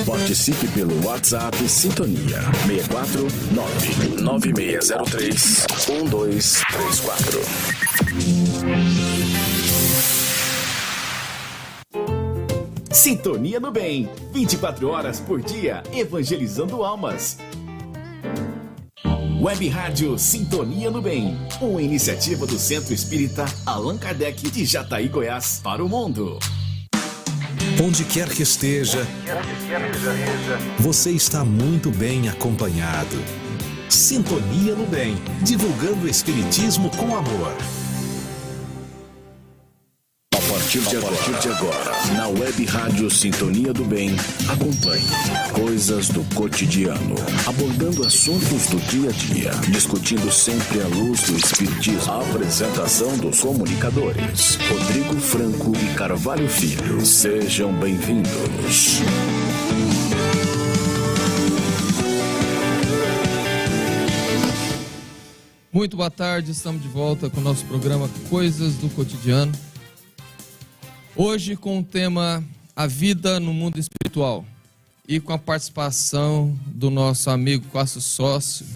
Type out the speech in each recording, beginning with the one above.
Participe pelo WhatsApp Sintonia 649-9603-1234. Sintonia do Bem, 24 horas por dia, evangelizando almas. Web Rádio Sintonia do Bem, uma iniciativa do Centro Espírita Allan Kardec de Jataí, Goiás, para o mundo. Onde quer que esteja, você está muito bem acompanhado. Sintonia no Bem, divulgando o Espiritismo com amor. A partir de agora, na Web Rádio Sintonia do Bem, acompanhe coisas do cotidiano, abordando assuntos do dia a dia, discutindo sempre à luz do Espiritismo. A apresentação dos comunicadores, Rodrigo Franco e Carvalho Filho. Sejam bem-vindos. Muito boa tarde, estamos de volta com o nosso programa Coisas do Cotidiano. Hoje com o tema A Vida no Mundo Espiritual e com a participação do nosso amigo quase sócio,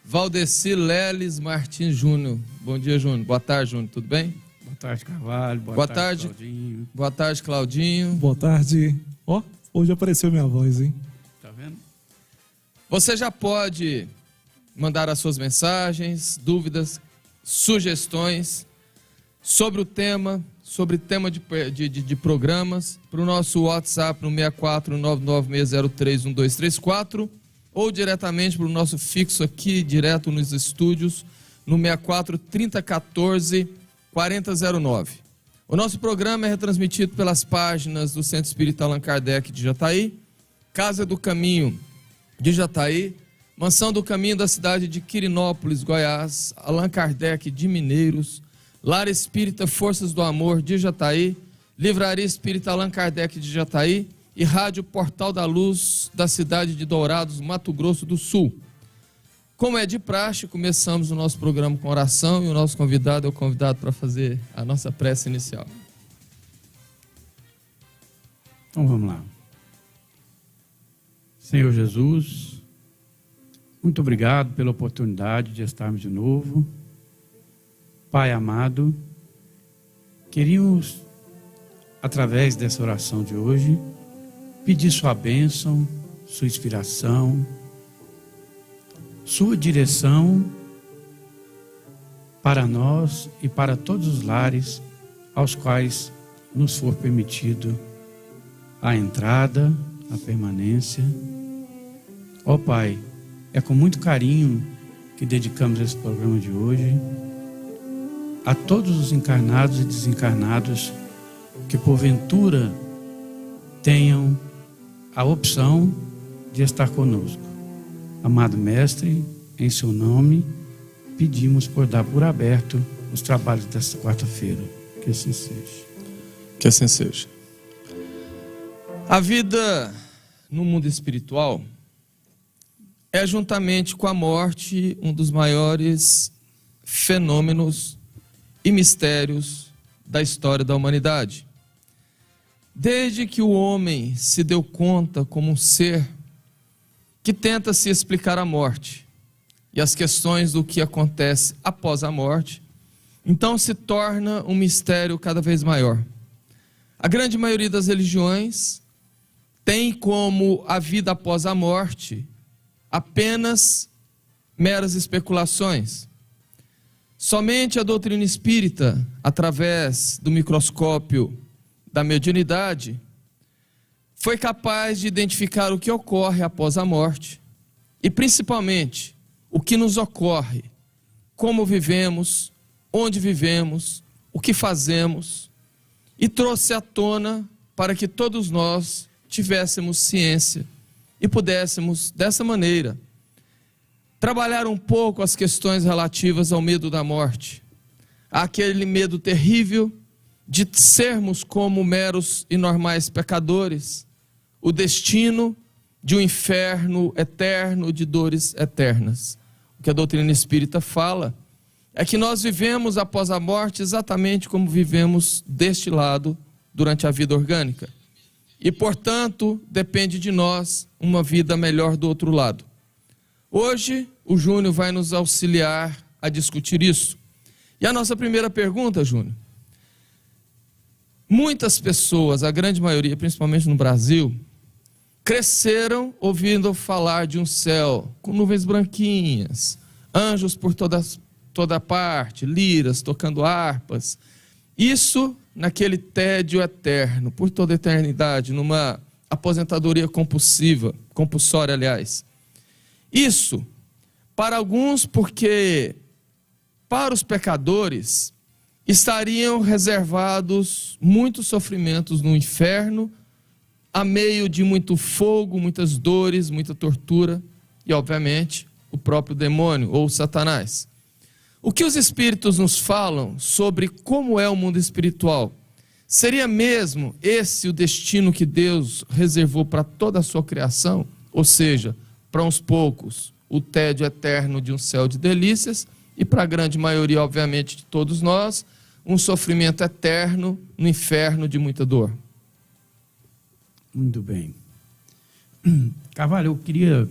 Valdeci Leles Martins Júnior. Bom dia, Júnior. Boa tarde, Júnior. Tudo bem? Boa tarde, Carvalho. Boa tarde, Claudinho. Boa tarde, Claudinho. Boa tarde. Ó, hoje apareceu minha voz, hein? Tá vendo? Você já pode mandar as suas mensagens, dúvidas, sugestões sobre o tema, de programas, para o nosso WhatsApp no 64996031234 ou diretamente para o nosso fixo aqui, direto nos estúdios, no 64 3014 4009. O nosso programa é retransmitido pelas páginas do Centro Espírita Allan Kardec de Jataí, Casa do Caminho de Jataí, Mansão do Caminho da cidade de Quirinópolis, Goiás, Allan Kardec de Mineiros, Lar Espírita Forças do Amor de Jataí, Livraria Espírita Allan Kardec de Jataí e Rádio Portal da Luz da cidade de Dourados, Mato Grosso do Sul. Como é de praxe, começamos o nosso programa com oração e o nosso convidado é o convidado para fazer a nossa prece inicial. Então vamos lá. Senhor Jesus, muito obrigado pela oportunidade de estarmos de novo. Pai amado, queríamos, através dessa oração de hoje, pedir sua bênção, sua inspiração, sua direção para nós e para todos os lares aos quais nos for permitido a entrada, a permanência. Ó Pai, é com muito carinho que dedicamos esse programa de hoje a todos os encarnados e desencarnados que porventura tenham a opção de estar conosco. Amado Mestre, em seu nome, pedimos por dar por aberto os trabalhos desta quarta-feira. Que assim seja. Que assim seja. A vida no mundo espiritual é, juntamente com a morte, um dos maiores fenômenos e mistérios da história da humanidade. Desde que o homem se deu conta como um ser que tenta se explicar a morte e as questões do que acontece após a morte, então se torna um mistério cada vez maior. A grande maioria das religiões tem como a vida após a morte apenas meras especulações. Somente a doutrina espírita, através do microscópio da mediunidade, foi capaz de identificar o que ocorre após a morte e, principalmente, o que nos ocorre, como vivemos, onde vivemos, o que fazemos, e trouxe à tona para que todos nós tivéssemos ciência e pudéssemos, dessa maneira, trabalhar um pouco as questões relativas ao medo da morte, aquele medo terrível de sermos como meros e normais pecadores, o destino de um inferno eterno, de dores eternas. O que a doutrina espírita fala é que nós vivemos após a morte exatamente como vivemos deste lado durante a vida orgânica. e, portanto, depende de nós uma vida melhor do outro lado. Hoje, o Júnior vai nos auxiliar a discutir isso. E a nossa primeira pergunta, Júnior: muitas pessoas, a grande maioria, principalmente no Brasil, cresceram ouvindo falar de um céu com nuvens branquinhas, anjos por toda parte, liras tocando harpas. Isso naquele tédio eterno, por toda a eternidade, numa aposentadoria compulsória, aliás. Isso, para alguns, porque para os pecadores estariam reservados muitos sofrimentos no inferno, a meio de muito fogo, muitas dores, muita tortura e, obviamente, o próprio demônio ou Satanás. O que os Espíritos nos falam sobre como é o mundo espiritual? Seria mesmo esse o destino que Deus reservou para toda a sua criação? Ou seja, para uns poucos, o tédio eterno de um céu de delícias, e para a grande maioria, obviamente, de todos nós, um sofrimento eterno no inferno de muita dor. Muito bem. Carvalho, eu queria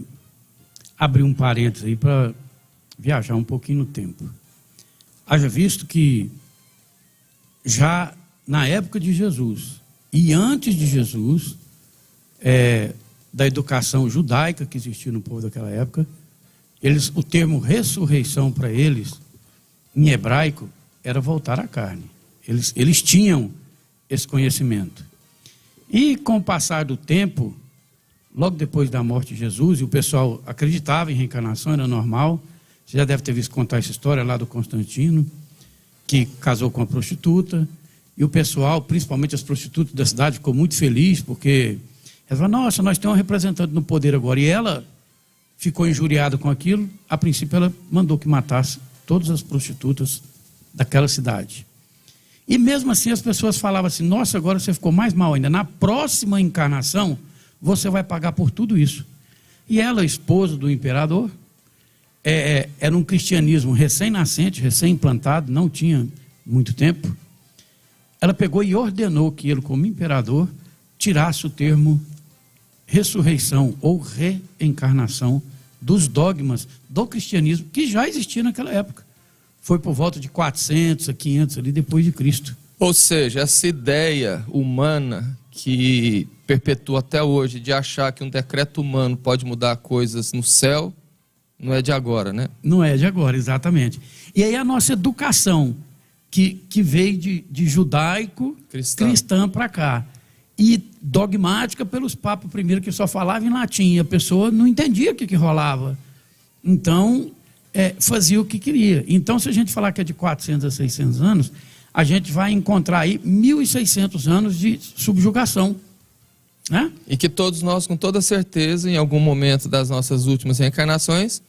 abrir um parênteses aí para viajar um pouquinho no tempo. Haja visto que já na época de Jesus e antes de Jesus, da educação judaica que existia no povo daquela época, o termo ressurreição para eles, em hebraico, era voltar à carne. Eles tinham esse conhecimento. E com o passar do tempo, logo depois da morte de Jesus, e o pessoal acreditava em reencarnação, era normal. Você já deve ter visto contar essa história lá do Constantino, que casou com uma prostituta, e o pessoal, principalmente as prostitutas da cidade, ficou muito feliz, porque elas falaram: nossa, nós temos uma representante no poder agora. E ela ficou injuriada com aquilo. A princípio, ela mandou que matasse todas as prostitutas daquela cidade. E mesmo assim as pessoas falavam assim: nossa, agora você ficou mais mal ainda. Na próxima encarnação, você vai pagar por tudo isso. E ela, esposa do imperador, era um cristianismo recém-nascente, recém-implantado, não tinha muito tempo. Ela pegou e ordenou que ele, como imperador, tirasse o termo ressurreição ou reencarnação dos dogmas do cristianismo que já existia naquela época. Foi por volta de 400 a 500 ali depois de Cristo. Ou seja, essa ideia humana que perpetua até hoje de achar que um decreto humano pode mudar coisas no céu, não é de agora, né? Não é de agora, exatamente. E aí a nossa educação, que veio de judaico, cristã para cá, e dogmática pelos papas primeiro, que só falavam em latim, e a pessoa não entendia o que rolava. Então, fazia o que queria. Então, se a gente falar que é de 400 a 600 anos, a gente vai encontrar aí 1.600 anos de subjugação. Né? E que todos nós, com toda certeza, em algum momento das nossas últimas reencarnações,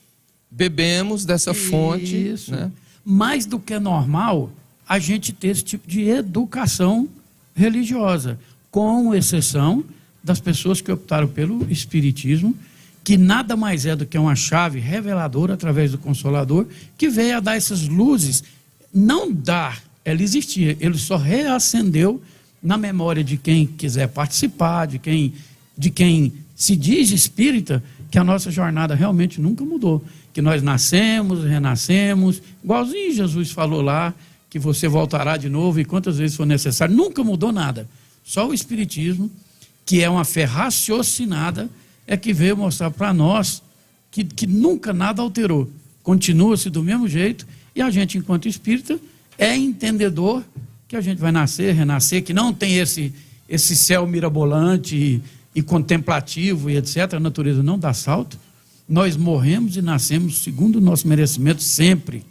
bebemos dessa fonte. Isso. Né? Mais do que normal a gente ter esse tipo de educação religiosa, com exceção das pessoas que optaram pelo espiritismo, que nada mais é do que uma chave reveladora através do Consolador, que veio a dar essas luzes. Não dar, ela existia, ele só reacendeu na memória de quem quiser participar, de quem se diz espírita, que a nossa jornada realmente nunca mudou, que nós nascemos, renascemos, igualzinho Jesus falou lá, que você voltará de novo e quantas vezes for necessário. Nunca mudou nada, só o espiritismo, que é uma fé raciocinada, é que veio mostrar para nós que nunca nada alterou, continua-se do mesmo jeito, e a gente, enquanto espírita, é entendedor que a gente vai nascer, renascer, que não tem esse céu mirabolante e contemplativo e etc. A natureza não dá salto. Nós morremos e nascemos segundo o nosso merecimento sempre.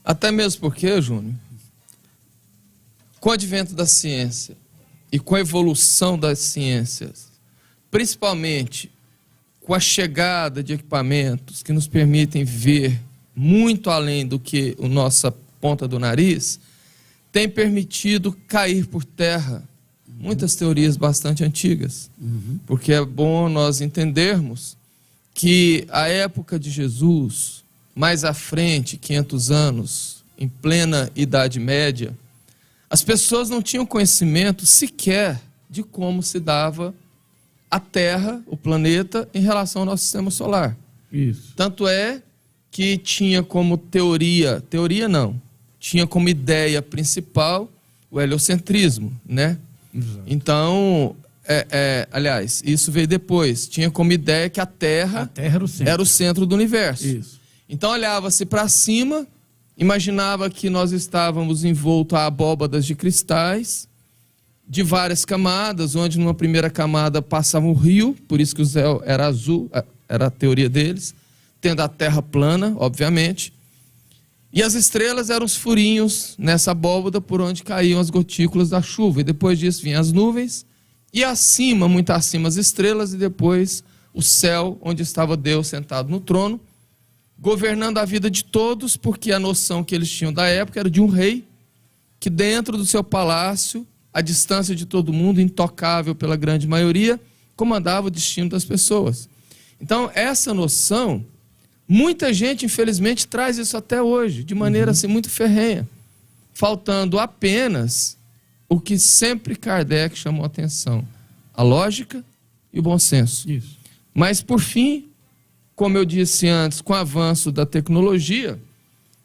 Até mesmo porque, Júnior, com o advento da ciência e com a evolução das ciências, principalmente com a chegada de equipamentos que nos permitem ver muito além do que a nossa ponta do nariz, tem permitido cair por terra muitas teorias bastante antigas. Porque é bom nós entendermos que a época de Jesus, mais à frente, 500 anos, em plena Idade Média, as pessoas não tinham conhecimento sequer de como se dava a Terra, o planeta, em relação ao nosso sistema solar. Isso. Tanto é que tinha como teoria não, tinha como ideia principal o heliocentrismo, né? Exato. Então, aliás, isso veio depois. Tinha como ideia que a Terra era o centro do universo. Isso. Então olhava-se para cima, imaginava que nós estávamos envoltos a abóbadas de cristais, de várias camadas, onde numa primeira camada passava um rio, por isso que o céu era azul, era a teoria deles, tendo a Terra plana, obviamente. E as estrelas eram os furinhos nessa abóbada por onde caíam as gotículas da chuva. E depois disso vinham as nuvens, e acima, muito acima, as estrelas, e depois o céu, onde estava Deus sentado no trono, governando a vida de todos, porque a noção que eles tinham da época era de um rei, que dentro do seu palácio, à distância de todo mundo, intocável pela grande maioria, comandava o destino das pessoas. Então, essa noção, muita gente, infelizmente, traz isso até hoje, de maneira assim, muito ferrenha, faltando apenas o que sempre Kardec chamou a atenção: a lógica e o bom senso. Isso. Mas, por fim, como eu disse antes, com o avanço da tecnologia,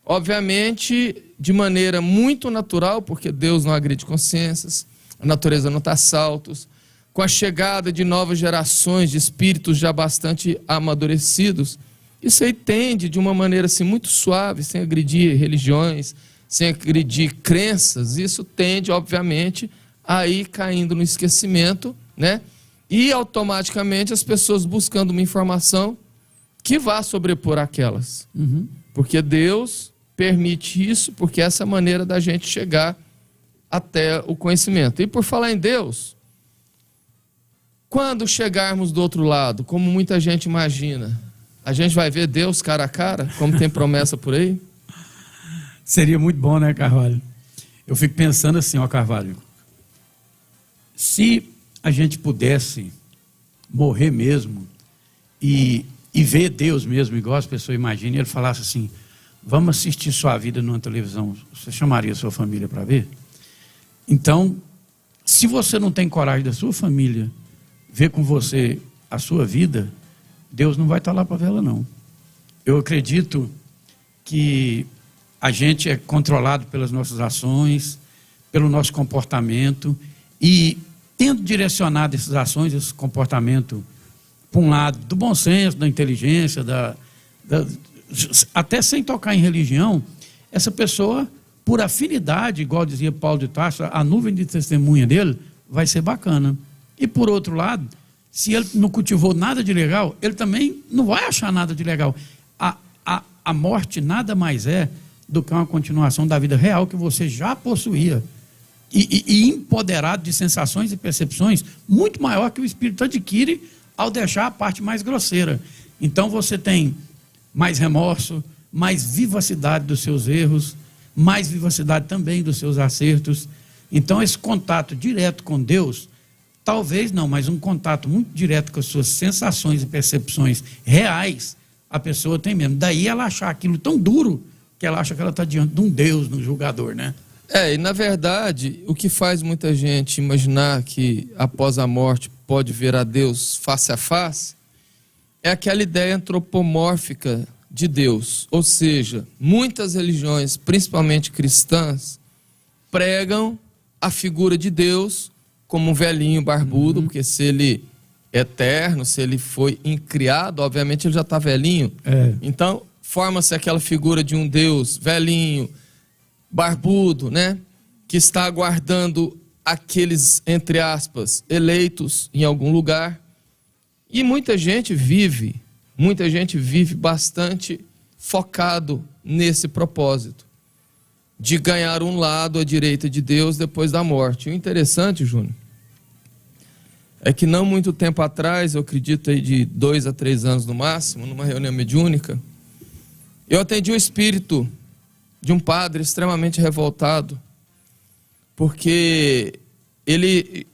obviamente, de maneira muito natural, porque Deus não agride consciências, a natureza não está a saltos, com a chegada de novas gerações de espíritos já bastante amadurecidos, isso aí tende, de uma maneira assim, muito suave, sem agredir religiões, sem agredir crenças, isso tende, obviamente, a ir caindo no esquecimento, né? E automaticamente as pessoas buscando uma informação que vá sobrepor aquelas. Porque Deus permite isso, porque essa é a maneira da gente chegar até o conhecimento. E por falar em Deus, quando chegarmos do outro lado, como muita gente imagina, a gente vai ver Deus cara a cara, como tem promessa por aí? Seria muito bom, né, Carvalho? Eu fico pensando assim, ó, Carvalho, se a gente pudesse morrer mesmo e ver Deus mesmo, igual as pessoas imaginam, e ele falasse assim: vamos assistir sua vida numa televisão, você chamaria sua família para ver? Então, se você não tem coragem da sua família ver com você a sua vida, Deus não vai estar lá para vê-la, não. Eu acredito que a gente é controlado pelas nossas ações, pelo nosso comportamento, e tendo direcionado essas ações, esse comportamento, para um lado do bom senso, da inteligência, até sem tocar em religião, essa pessoa, por afinidade, igual dizia Paulo de Tarso, a nuvem de testemunha dele vai ser bacana. E por outro lado, se ele não cultivou nada de legal, ele também não vai achar nada de legal. A morte nada mais é do que uma continuação da vida real que você já possuía. E empoderado de sensações e percepções muito maior que o espírito adquire ao deixar a parte mais grosseira. Então você tem mais remorso, mais vivacidade dos seus erros, mais vivacidade também dos seus acertos. Então esse contato direto com Deus, talvez não, mas um contato muito direto com as suas sensações e percepções reais, a pessoa tem mesmo. Daí ela achar aquilo tão duro que ela acha que ela está diante de um Deus, de um julgador, né? E na verdade, o que faz muita gente imaginar que após a morte pode ver a Deus face a face, é aquela ideia antropomórfica de Deus. Ou seja, muitas religiões, principalmente cristãs, pregam a figura de Deus como um velhinho barbudo, porque se ele é eterno, se ele foi incriado, obviamente ele já está velhinho. Então, forma-se aquela figura de um Deus velhinho, barbudo, né? Que está aguardando aqueles, entre aspas, eleitos em algum lugar. E muita gente vive bastante focado nesse propósito, de ganhar um lado à direita de Deus depois da morte. O interessante, Júnior, é que não muito tempo atrás, eu acredito aí de 2 a 3 anos no máximo, numa reunião mediúnica, eu atendi o espírito de um padre extremamente revoltado, porque ele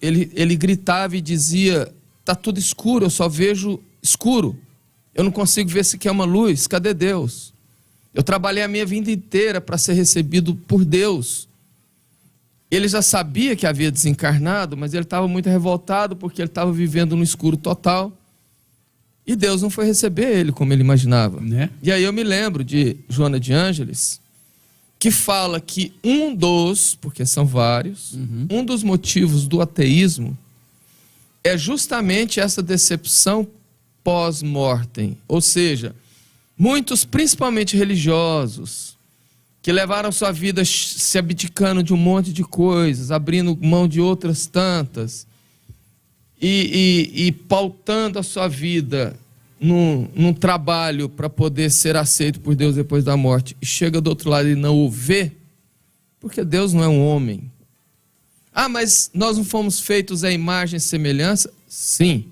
gritava e dizia: está tudo escuro, eu só vejo escuro, eu não consigo ver sequer uma luz, cadê Deus? Eu trabalhei a minha vida inteira para ser recebido por Deus, ele já sabia que havia desencarnado, mas ele estava muito revoltado porque ele estava vivendo no escuro total. E Deus não foi receber ele como ele imaginava. Né? E aí eu me lembro de Joana de Ângeles, que fala que porque são vários, um dos motivos do ateísmo é justamente essa decepção pós-mortem. Ou seja, muitos, principalmente religiosos, que levaram sua vida se abdicando de um monte de coisas, abrindo mão de outras tantas, e pautando a sua vida num trabalho para poder ser aceito por Deus depois da morte, e chega do outro lado e não o vê, porque Deus não é um homem. Ah, mas nós não fomos feitos à imagem e semelhança? Sim.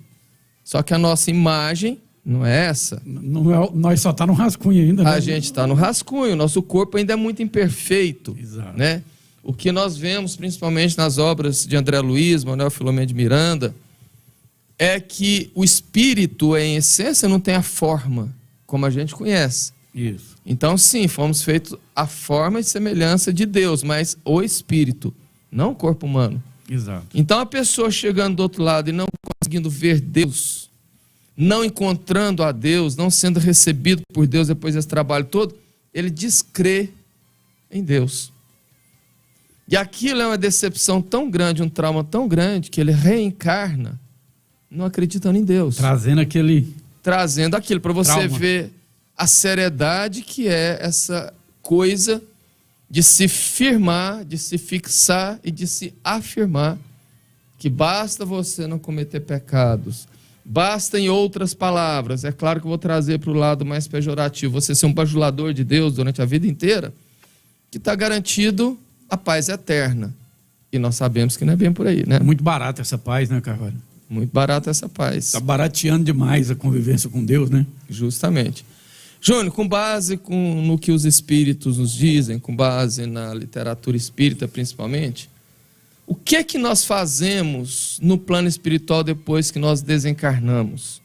Só que a nossa imagem não é essa. Não é, nós só estamos no rascunho ainda, né? A gente está no rascunho, o nosso corpo ainda é muito imperfeito. Exato. Né? O que nós vemos, principalmente nas obras de André Luiz, Manuel Filomeno de Miranda, é que o espírito, em essência, não tem a forma, como a gente conhece. Isso. Então, sim, fomos feitos à forma e semelhança de Deus, mas o espírito, não o corpo humano. Exato. Então, a pessoa chegando do outro lado e não conseguindo ver Deus, não encontrando a Deus, não sendo recebido por Deus depois desse trabalho todo, ele descrê em Deus. E aquilo é uma decepção tão grande, um trauma tão grande, que ele reencarna não acreditando em Deus. Trazendo aquilo para você trauma. ver a seriedade que é essa coisa de se firmar, de se fixar e de se afirmar que basta você não cometer pecados. Basta, em outras palavras, é claro que eu vou trazer para o lado mais pejorativo, você ser um bajulador de Deus durante a vida inteira, que está garantido a paz eterna. E nós sabemos que não é bem por aí, né? Muito barata essa paz, né, Carvalho? Muito barata essa paz. Está barateando demais a convivência com Deus, né? Justamente. Júnior, com base no que os espíritos nos dizem, com base na literatura espírita principalmente, o que é que nós fazemos no plano espiritual depois que nós desencarnamos?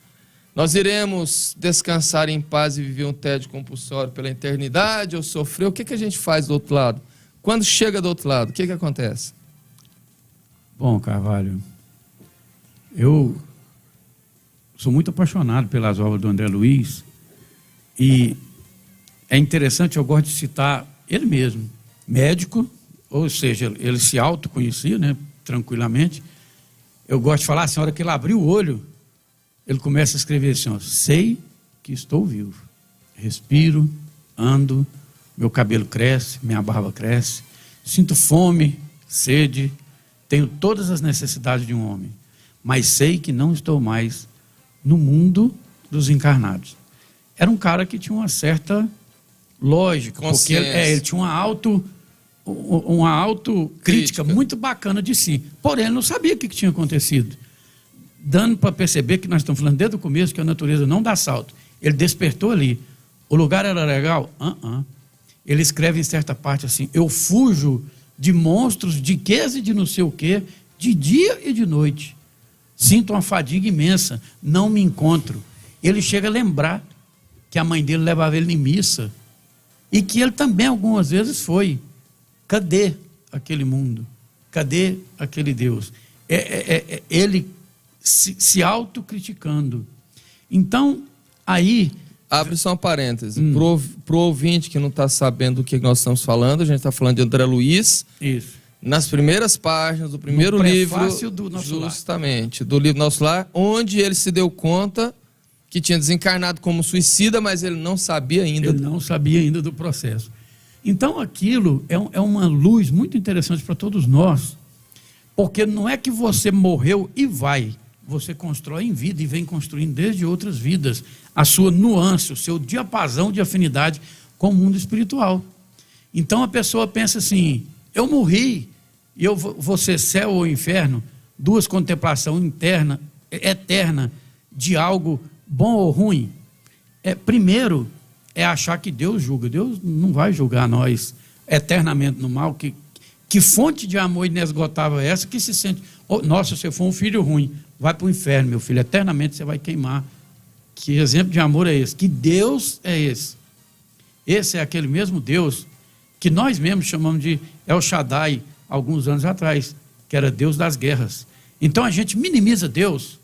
Nós iremos descansar em paz e viver um tédio compulsório pela eternidade ou sofrer? O que é que a gente faz do outro lado? Quando chega do outro lado, o que é que acontece? Bom, Carvalho, eu sou muito apaixonado pelas obras do André Luiz e é interessante, eu gosto de citar ele mesmo, médico, ou seja, ele se autoconhecia, né, tranquilamente. Eu gosto de falar assim, a hora que ele abriu o olho, ele começa a escrever assim, ó, sei que estou vivo, respiro, ando, meu cabelo cresce, minha barba cresce, sinto fome, sede, tenho todas as necessidades de um homem, mas sei que não estou mais no mundo dos encarnados. Era um cara que tinha uma certa lógica, porque ele tinha uma autocrítica muito bacana de si. Porém, ele não sabia o que tinha acontecido. Dando para perceber que nós estamos falando desde o começo que a natureza não dá salto. Ele despertou ali. O lugar era legal? Ele escreve em certa parte assim, eu fujo de monstros, de quês e de não sei o quê, de dia e de noite. Sinto uma fadiga imensa, não me encontro. Ele chega a lembrar que a mãe dele levava ele em missa e que ele também algumas vezes foi. Cadê aquele mundo? Cadê aquele Deus? Ele se autocriticando. Então, aí... Abre só um parêntese. Pro ouvinte que não está sabendo do que nós estamos falando, a gente está falando de André Luiz. Isso. Nas primeiras páginas do primeiro livro, do Nosso Lar. Justamente, do livro Nosso Lar, onde ele se deu conta que tinha desencarnado como suicida, mas ele não sabia ainda. Ele não sabia ainda do processo. Então aquilo é uma luz muito interessante para todos nós, porque não é que você morreu e vai, você constrói em vida e vem construindo desde outras vidas a sua nuance, o seu diapasão de afinidade com o mundo espiritual. Então a pessoa pensa assim, eu morri e eu vou ser céu ou inferno, duas contemplação interna, eterna de algo bom ou ruim. Primeiro é achar que Deus julga. Deus não vai julgar nós eternamente no mal. Que fonte de amor inesgotável é essa que se sente, nossa, se eu for um filho ruim, vai para o inferno, meu filho, eternamente você vai queimar. Que exemplo de amor é esse? Que Deus é esse? Esse é aquele mesmo Deus que nós mesmos chamamos de El Shaddai, alguns anos atrás, que era Deus das guerras. Então a gente minimiza Deus,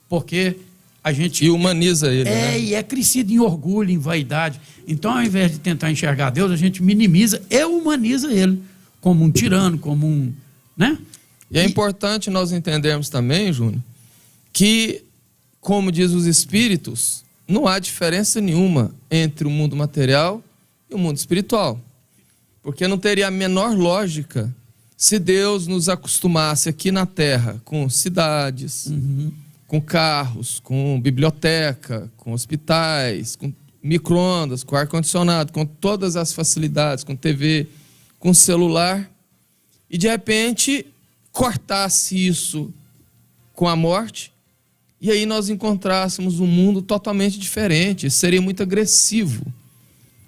porque a gente... E humaniza ele, né? E é crescido em orgulho, em vaidade. Então, ao invés de tentar enxergar Deus, a gente minimiza e humaniza ele, como um tirano, como um... né? E é importante nós entendermos também, Júnior, que, como diz os Espíritos, não há diferença nenhuma entre o mundo material e o mundo espiritual. Porque não teria a menor lógica se Deus nos acostumasse aqui na Terra com cidades, com carros, com biblioteca, com hospitais, com micro-ondas, com ar-condicionado, com todas as facilidades, com TV, com celular, e de repente cortasse isso com a morte, e aí nós encontrássemos um mundo totalmente diferente, seria muito agressivo,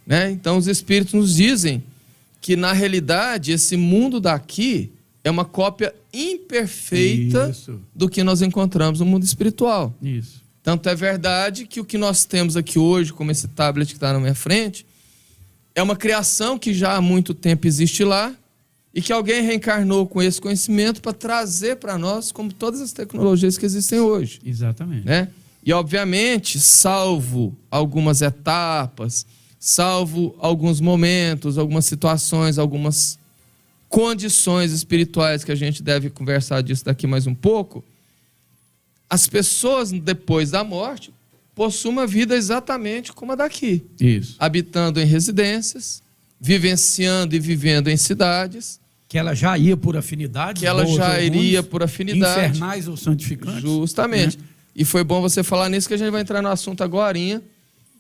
né? Então os Espíritos nos dizem que, na realidade, esse mundo daqui é uma cópia imperfeita do que nós encontramos no mundo espiritual. Isso. Tanto é verdade que o que nós temos aqui hoje, como esse tablet que está na minha frente, é uma criação que já há muito tempo existe lá e que alguém reencarnou com esse conhecimento para trazer para nós, como todas as tecnologias que existem hoje. Exatamente. Né? E, obviamente, salvo algumas etapas, salvo alguns momentos, algumas situações, algumas condições espirituais que a gente deve conversar disso daqui mais um pouco, as pessoas, depois da morte, possuem uma vida exatamente como a daqui. Isso. Habitando em residências, vivenciando e vivendo em cidades. Que ela já ia por afinidade. Que ela já iria por afinidade. Infernais ou santificantes. Justamente. Né? E foi bom você falar nisso, que a gente vai entrar no assunto agorinha,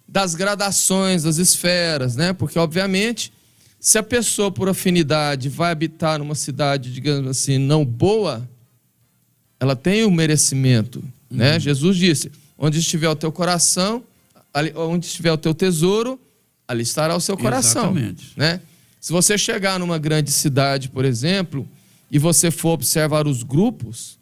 das gradações, das esferas, né? Porque, obviamente, se a pessoa, por afinidade, vai habitar numa cidade, digamos assim, não boa, ela tem o merecimento, né? Jesus disse, onde estiver o teu coração, ali, onde estiver o teu tesouro, ali estará o seu coração. Exatamente. Né? Se você chegar numa grande cidade, por exemplo, e você for observar os grupos,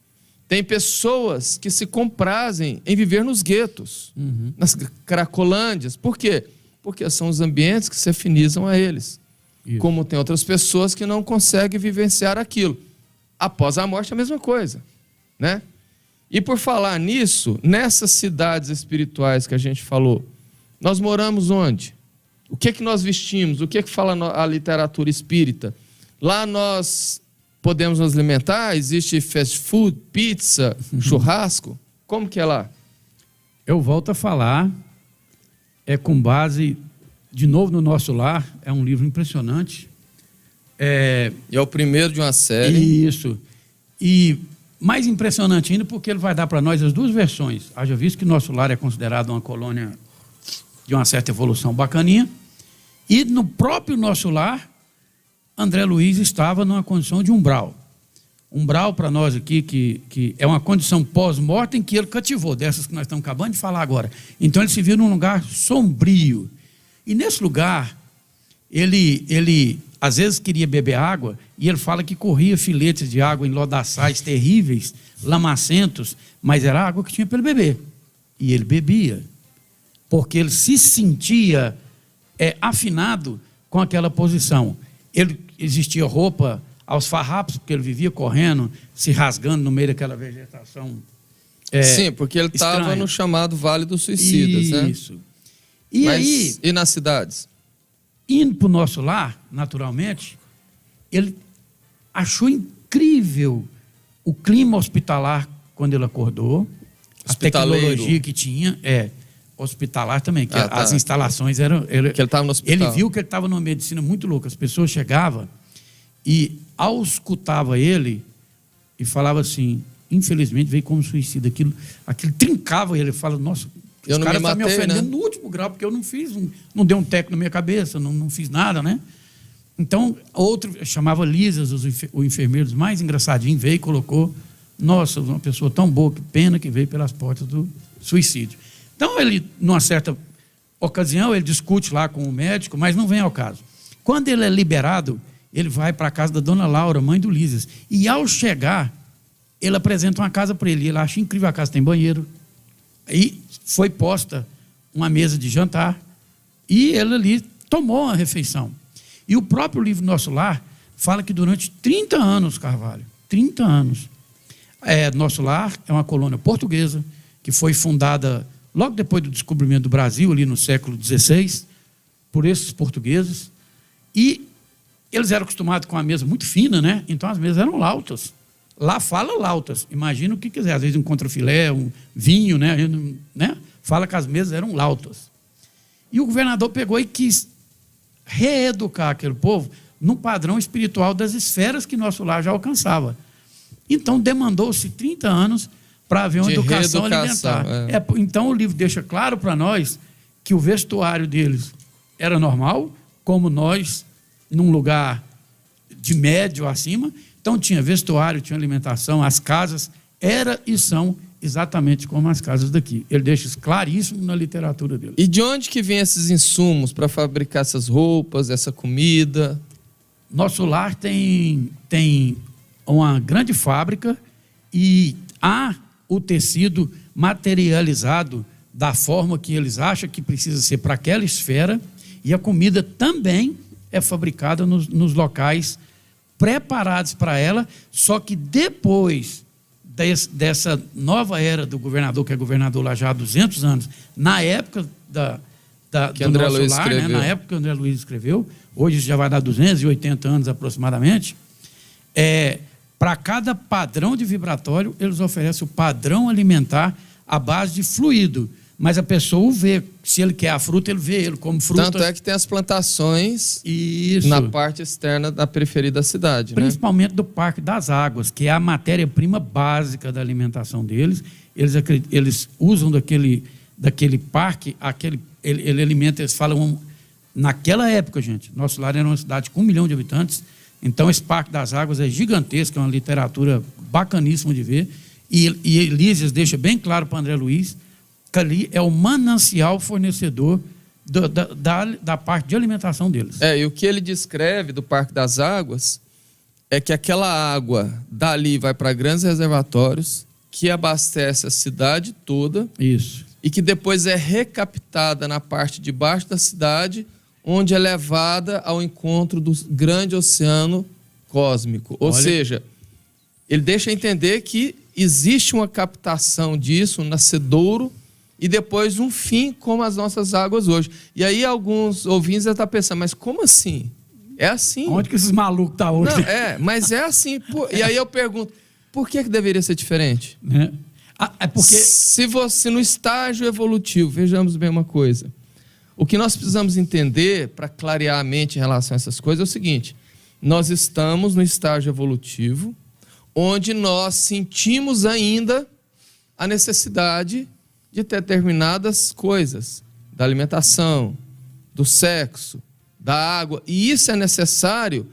tem pessoas que se comprazem em viver nos guetos, nas cracolândias. Por quê? Porque são os ambientes que se afinizam a eles. Isso. Como tem outras pessoas que não conseguem vivenciar aquilo. Após a morte, a mesma coisa. Né? E por falar nisso, nessas cidades espirituais que a gente falou, nós moramos onde? O que é que nós vestimos? O que é que fala a literatura espírita? Lá nós podemos nos alimentar? Existe fast food, pizza, churrasco? Como que é lá? Eu volto a falar, é com base, de novo, no Nosso Lar, é um livro impressionante. E é o primeiro de uma série. Isso. E mais impressionante ainda, porque ele vai dar para nós as duas versões. Haja visto que Nosso Lar é considerado uma colônia de uma certa evolução bacaninha. E no próprio Nosso Lar, André Luiz estava numa condição de umbral. Umbral, para nós aqui, que é uma condição pós-mortem que ele cativou, dessas que nós estamos acabando de falar agora. Então ele se viu num lugar sombrio. E nesse lugar, ele às vezes queria beber água, e ele fala que corria filetes de água em lodaçais terríveis, lamacentos, mas era água que tinha para ele beber. E ele bebia, porque ele se sentia afinado com aquela posição. Ele existia roupa aos farrapos, porque ele vivia correndo, se rasgando no meio daquela vegetação. Sim, porque ele estava no chamado Vale dos Suicidas. Isso. Né? E mas, aí, e nas cidades? Indo para o Nosso Lar, naturalmente, ele achou incrível o clima hospitalar quando ele acordou, a tecnologia que tinha, hospitalar também, que as instalações eram... Que ele estava no hospital. Ele viu que ele estava numa medicina muito louca, as pessoas chegavam e auscultava ele e falava assim, infelizmente veio como suicida, aquilo trincava ele, fala, nossa, eu esse cara está me ofendendo, né? no último grau, porque eu não fiz, não dei um teco na minha cabeça, não fiz nada, né? Então, outro, chamava Lisas, os enfermeiros mais engraçadinhos, veio e colocou, nossa, uma pessoa tão boa, que pena que veio pelas portas do suicídio. Então, ele, numa certa ocasião, ele discute lá com o médico, mas não vem ao caso. Quando ele é liberado, ele vai para a casa da dona Laura, mãe do Lisas, e ao chegar, ele apresenta uma casa para ele, ele acha incrível, a casa tem banheiro, aí foi posta uma mesa de jantar, e ele ali tomou uma refeição. E o próprio livro Nosso Lar fala que durante 30 anos, Carvalho, 30 anos, Nosso Lar é uma colônia portuguesa que foi fundada logo depois do descobrimento do Brasil, ali no século XVI, por esses portugueses, e eles eram acostumados com a mesa muito fina, né? Então as mesas eram lautas. Lá fala lautas, imagina o que quiser, às vezes um contrafilé, um vinho, né? Fala que as mesas eram lautas. E o governador pegou e quis reeducar aquele povo no padrão espiritual das esferas que Nosso Lar já alcançava. Então demandou-se 30 anos para haver uma educação alimentar. Então o livro deixa claro para nós que o vestuário deles era normal, como nós, num lugar de médio acima. Então tinha vestuário, tinha alimentação, as casas eram e são exatamente como as casas daqui. Ele deixa isso claríssimo na literatura dele. E de onde que vêm esses insumos para fabricar essas roupas, essa comida? Nosso Lar tem uma grande fábrica e há o tecido materializado da forma que eles acham que precisa ser para aquela esfera, e a comida também é fabricada nos locais preparados para ela, só que depois dessa nova era do governador, que é governador lá já há 200 anos, na época do Nosso Lar, né, na época que o André Luiz escreveu, hoje já vai dar 280 anos aproximadamente, para cada padrão de vibratório, eles oferecem o padrão alimentar à base de fluido. Mas a pessoa o vê. Se ele quer a fruta, ele vê ele como fruta. Tanto é que tem as plantações na parte externa da periferia da cidade. Principalmente do Parque das Águas, que é a matéria-prima básica da alimentação deles. Eles usam daquele parque, ele alimenta, eles falam... Naquela época, gente, Nosso Lar era uma cidade com 1 milhão de habitantes. Então, esse Parque das Águas é gigantesco, é uma literatura bacaníssima de ver. E Elísias deixa bem claro para André Luiz que ali é o manancial fornecedor da parte de alimentação deles. E o que ele descreve do Parque das Águas é que aquela água dali vai para grandes reservatórios que abastece a cidade toda. Isso. E que depois é recaptada na parte de baixo da cidade, onde é levada ao encontro do grande oceano cósmico. Ou seja, ele deixa entender que existe uma captação disso, um nascedouro, e depois um fim, como as nossas águas hoje. E aí alguns ouvintes já estão pensando, mas como assim? É assim. Onde que esses malucos estão hoje? Não, mas é assim. E aí eu pergunto, por que deveria ser diferente? É porque... Se no estágio evolutivo, vejamos bem uma coisa, o que nós precisamos entender para clarear a mente em relação a essas coisas é o seguinte: nós estamos no estágio evolutivo onde nós sentimos ainda a necessidade de determinadas coisas, da alimentação, do sexo, da água, e isso é necessário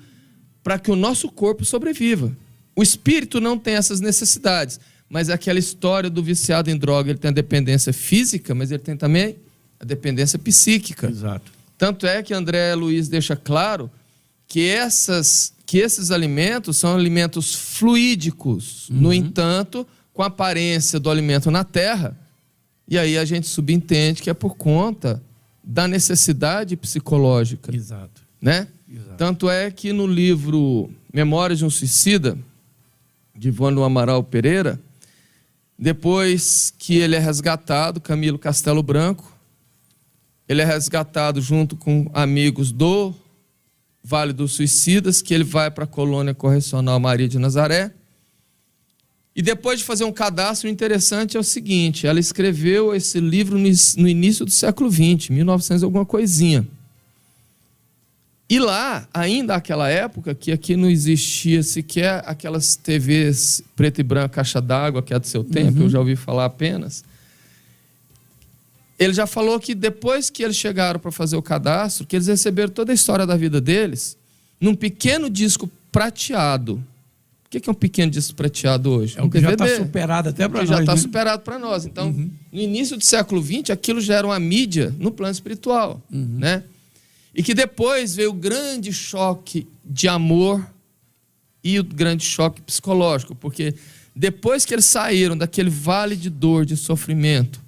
para que o nosso corpo sobreviva. O espírito não tem essas necessidades, mas é aquela história do viciado em droga, ele tem a dependência física, mas ele tem também a dependência psíquica. Exato. Tanto é que André Luiz deixa claro que esses alimentos são alimentos fluídicos, no entanto, com a aparência do alimento na terra, e aí a gente subentende que é por conta da necessidade psicológica. Exato. Né? Exato. Tanto é que no livro Memórias de um Suicida, de Ivone Amaral Pereira, depois que ele é resgatado, Camilo Castelo Branco, ele é resgatado junto com amigos do Vale dos Suicidas, que ele vai para a colônia correcional Maria de Nazaré. E depois de fazer um cadastro, o interessante é o seguinte: ela escreveu esse livro no início do século XX, 1900 alguma coisinha. E lá, ainda naquela época, que aqui não existia sequer aquelas TVs preto e branco, caixa d'água, que é do seu tempo, eu já ouvi falar apenas. Ele já falou que depois que eles chegaram para fazer o cadastro, que eles receberam toda a história da vida deles num pequeno disco prateado. O que é um pequeno disco prateado hoje? É um que DVD, já está superado até para nós. Já está superado para nós. Então, no início do século XX, aquilo já era uma mídia no plano espiritual, né? E que depois veio o grande choque de amor e o grande choque psicológico, porque depois que eles saíram daquele vale de dor, de sofrimento,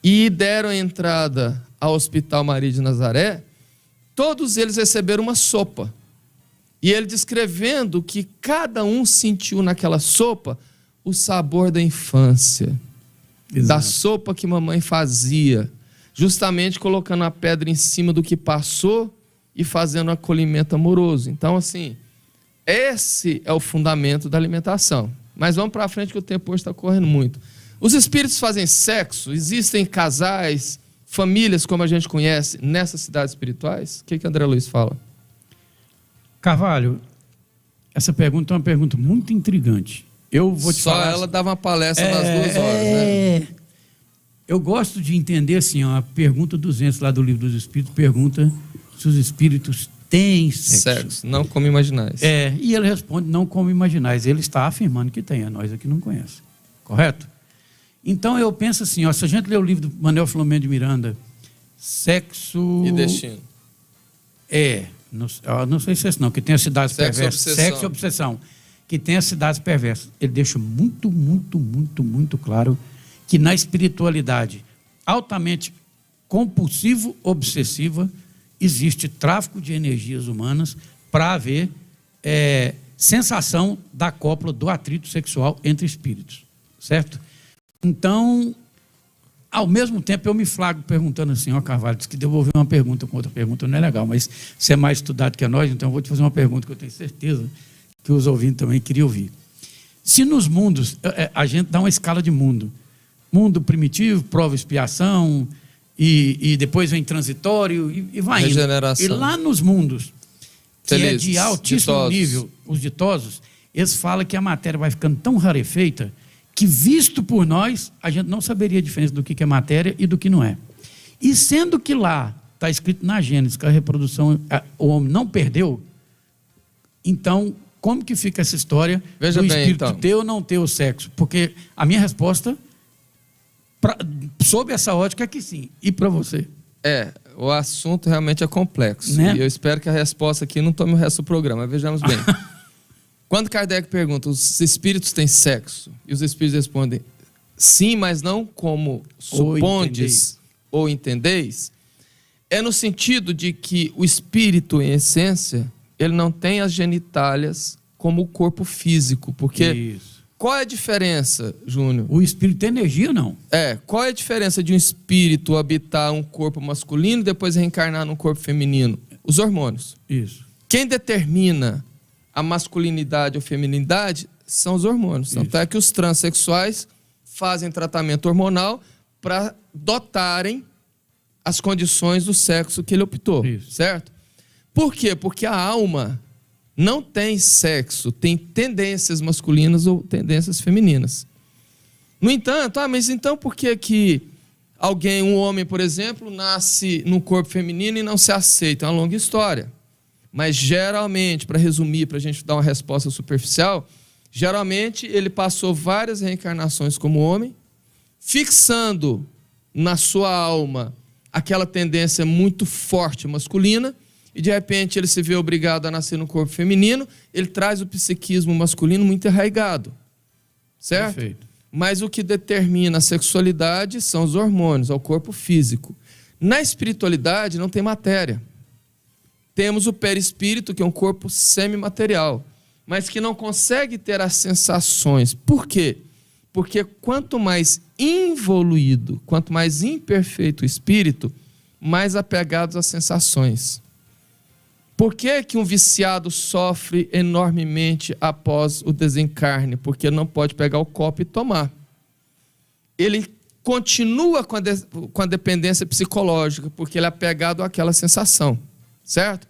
e deram a entrada ao Hospital Maria de Nazaré, todos eles receberam uma sopa. E ele descrevendo que cada um sentiu naquela sopa o sabor da infância, da sopa que mamãe fazia, justamente colocando a pedra em cima do que passou e fazendo um acolhimento amoroso. Então, assim, esse é o fundamento da alimentação. Mas vamos para frente que o tempo hoje está correndo muito. Os espíritos fazem sexo? Existem casais, famílias como a gente conhece nessas cidades espirituais? O que André Luiz fala? Carvalho, essa pergunta é uma pergunta muito intrigante. Eu vou te falar. Só ela dava uma palestra nas 2 horas, né? Eu gosto de entender assim, ó, a pergunta 200 lá do Livro dos Espíritos pergunta se os espíritos têm sexo. Não como imaginais. E ele responde não como imaginais. Ele está afirmando que tem, nós aqui não conhecemos. Correto? Então eu penso assim, ó, se a gente ler o livro do Manuel Filomeno de Miranda, Sexo e Destino. Não sei se é esse não, que tem as cidades Sexo perversas. Obsessão. Sexo e Obsessão. Que tem as cidades perversas. Ele deixa muito, muito, muito, muito claro que na espiritualidade altamente compulsivo, obsessiva, existe tráfico de energias humanas para haver sensação da cópula do atrito sexual entre espíritos, certo? Então, ao mesmo tempo, eu me flagro perguntando assim, ó, Carvalho, diz que devolver uma pergunta com outra pergunta não é legal, mas você é mais estudado que nós, então eu vou te fazer uma pergunta que eu tenho certeza que os ouvintes também queriam ouvir. Se nos mundos, a gente dá uma escala de mundo primitivo, prova e expiação, e depois vem transitório, e vai indo. E lá nos mundos, que felizes, é de altíssimo ditosos. Nível, os ditosos, eles falam que a matéria vai ficando tão rarefeita que, visto por nós, a gente não saberia a diferença do que é matéria e do que não é. E sendo que lá está escrito na Gênesis que a reprodução, o homem não perdeu, então, como que fica essa história Veja do bem, espírito então. ter ou não ter o sexo? Porque a minha resposta, sob essa ótica, é que sim. E para você? O assunto realmente é complexo. Né? E eu espero que a resposta aqui não tome o resto do programa. Vejamos bem. Quando Kardec pergunta, os espíritos têm sexo? E os espíritos respondem, sim, mas não como supondes ou entendeis. É no sentido de que o espírito, em essência, ele não tem as genitálias como o corpo físico. Porque Isso. Qual é a diferença, Júnior? O espírito tem energia ou não? Qual é a diferença de um espírito habitar um corpo masculino e depois reencarnar num corpo feminino? Os hormônios. Isso. Quem determina a masculinidade ou feminilidade são os hormônios. Tanto é que os transexuais fazem tratamento hormonal para dotarem as condições do sexo que ele optou. Isso. Certo? Por quê? Porque a alma não tem sexo, tem tendências masculinas ou tendências femininas. No entanto, mas então por que um homem, por exemplo, nasce num corpo feminino e não se aceita? É uma longa história. Mas geralmente, para resumir, para a gente dar uma resposta superficial, geralmente ele passou várias reencarnações como homem, fixando na sua alma aquela tendência muito forte masculina, e de repente ele se vê obrigado a nascer no corpo feminino, ele traz o psiquismo masculino muito arraigado, certo? Perfeito. Mas o que determina a sexualidade são os hormônios, é o corpo físico. Na espiritualidade não tem matéria. Temos o perispírito, que é um corpo semimaterial, mas que não consegue ter as sensações. Por quê? Porque quanto mais involuído, quanto mais imperfeito o espírito, mais apegados às sensações. Por que que um viciado sofre enormemente após o desencarne? Porque ele não pode pegar o copo e tomar. Ele continua com a dependência psicológica, porque ele é apegado àquela sensação, certo?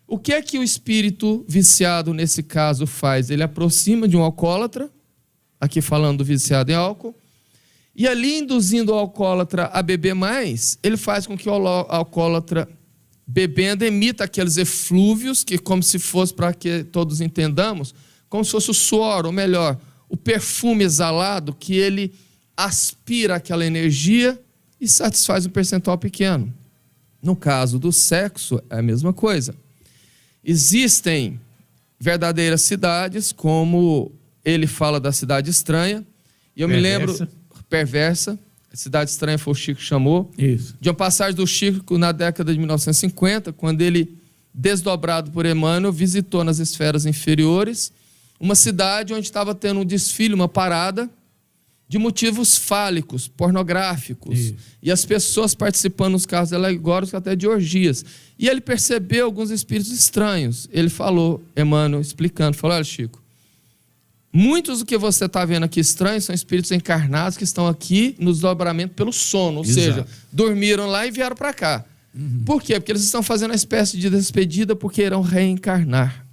O que é que o espírito viciado, nesse caso, faz? Ele aproxima de um alcoólatra, aqui falando do viciado em álcool, e ali, induzindo o alcoólatra a beber mais, ele faz com que o alcoólatra, bebendo, emita aqueles eflúvios, que como se fosse, para que todos entendamos, como se fosse o suor, ou melhor, o perfume exalado, que ele aspira aquela energia e satisfaz um percentual pequeno. No caso do sexo, é a mesma coisa. Existem verdadeiras cidades, como ele fala da cidade estranha, e eu me lembro, perversa, Cidade Estranha foi o Chico que chamou. Isso. De uma passagem do Chico na década de 1950, quando ele desdobrado por Emmanuel, visitou nas esferas inferiores uma cidade onde estava tendo um desfile, uma parada de motivos fálicos, pornográficos. Isso. E as pessoas participando nos carros alegóricos até de orgias. E ele percebeu alguns espíritos estranhos. Ele falou, Emmanuel explicando, falou: olha, Chico, muitos do que você está vendo aqui estranhos são espíritos encarnados que estão aqui no desdobramento pelo sono, ou seja, dormiram lá e vieram para cá. Por quê? Porque eles estão fazendo uma espécie de despedida porque irão reencarnar.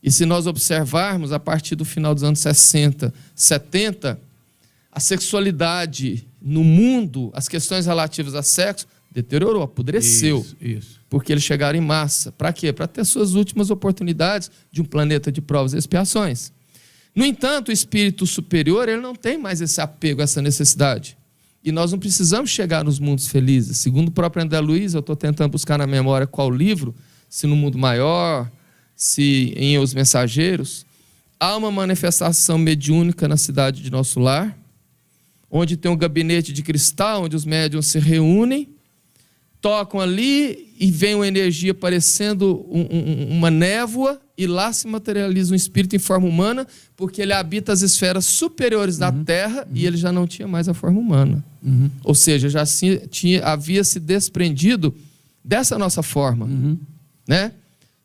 E se nós observarmos, a partir do final dos anos 60, 70, a sexualidade no mundo, as questões relativas a sexo, deteriorou, apodreceu. Isso. Porque eles chegaram em massa. Para quê? Para ter suas últimas oportunidades de um planeta de provas e expiações. No entanto, o espírito superior, ele não tem mais esse apego, essa necessidade. E nós não precisamos chegar nos mundos felizes. Segundo o próprio André Luiz, eu estou tentando buscar na memória qual livro, se no Mundo Maior, se em Os Mensageiros, há uma manifestação mediúnica na cidade de Nosso Lar, onde tem um gabinete de cristal, onde os médiuns se reúnem, tocam ali e vem uma energia parecendo uma névoa, e lá se materializa um espírito em forma humana, porque ele habita as esferas superiores da Terra e ele já não tinha mais a forma humana. Ou seja, já havia se desprendido dessa nossa forma. Né?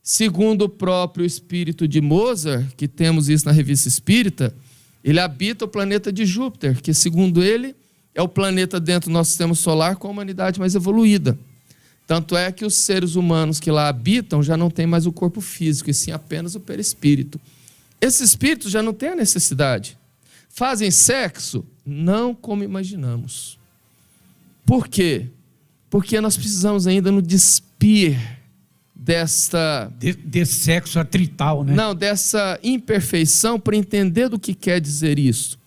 Segundo o próprio espírito de Mozart, que temos isso na Revista Espírita, ele habita o planeta de Júpiter, que segundo ele é o planeta dentro do nosso sistema solar com a humanidade mais evoluída. Tanto é que os seres humanos que lá habitam já não têm mais o corpo físico, e sim apenas o perispírito. Esses espíritos já não têm a necessidade. Fazem sexo? Não como imaginamos. Por quê? Porque nós precisamos ainda nos despir dessa... Desse sexo atrital, né? Não, dessa imperfeição para entender do que quer dizer isso.